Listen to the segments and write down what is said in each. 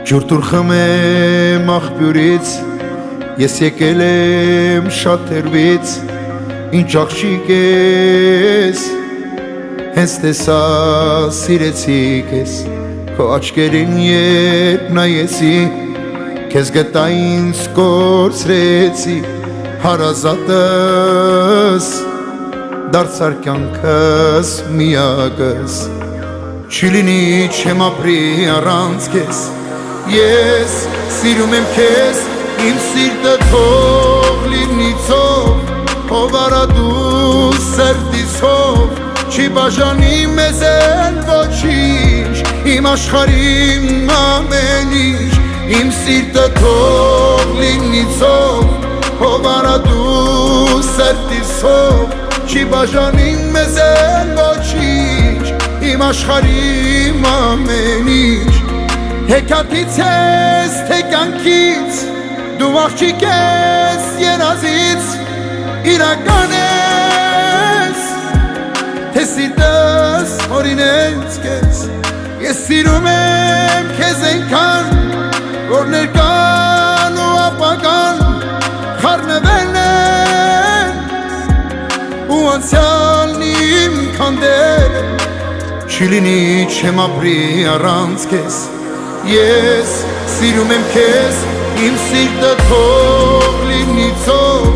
Ջուրտուր խմեմ աղբյուրից, ես եկել եմ շատ հեռվից, ինչ աղջիկ ես, հենց տեսա սիրեցի քեզ, քո աչքերին երբ նայեցի, քեզ գտա ինձ կորցրեցի, հարազատս, դարձար կյանքս միակս, չի լինի չեմ ապրի առանց քեզ, ես սիրում եմ քեզ, իմ սիրտը թող լինի ծով, ով արա դու սրտիս հով, չի բաժանի մեզ էլ ոչինչ, իմ աշխարհին ամեն ինչ, իմ սիրտը թող լինի ծով, ով արա դու սրտիս հով, չի բաժանի մեզ էլ ոչինչ, իմ աշխարհին ամեն ինչ, հեքաթից ես, թե կյանքից, դու աղջիկ ես երազից, իրական ես, թե սիրտս օրինեց քեզ, ես սիրում եմ քեզ այնքան, որ ներկան ու ապագան խառնվել են, ու անցյալն իմ քանդել, չի լինի չեմ ապրի առանց քեզ, ես սիրում եմ քեզ, իմ սիրտը թող լինի ծով,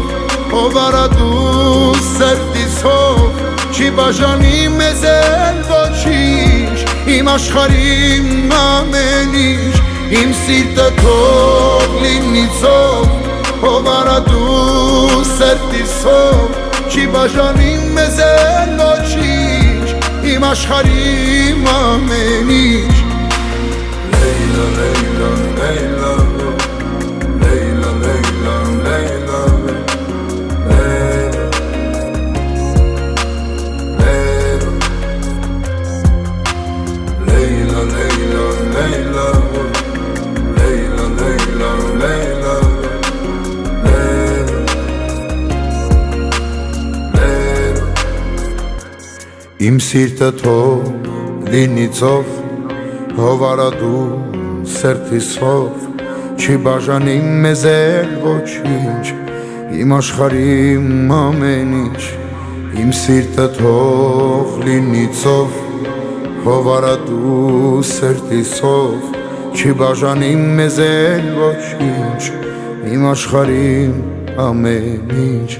ով արա դու սրտիս հով, չի բաժանի մեզ էլ ոչինչ, իմ աշխարհին ամեն ինչ, իմ սիրտը թող լինի ծով, ով արա դու սրտիս հով, չի բաժանի մեզ էլ ոչինչ, իմ աշխարհին ամեն ինչ. Leyla, Leyla, Leyla, Leyla, Leyla, Leyla, Leyla, Leyla, Leyla, Leyla, Leyla, Leyla, Իմ սիրտը թող լինի ծով, ով արա դու սրտիս հով, չի բաժանի մեզ էլ ոչինչ, իմ աշխարհին ամեն ինչ, իմ սիրտը թող լինի ծով, ով արա դու սրտիս հով, չի բաժանի մեզ էլ ոչինչ, իմ աշխարհին ամեն ինչ.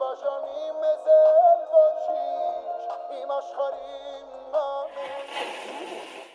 Բաժանի մեզ էլ ոչինչ, իմ աշխարհին ամեն ինչ.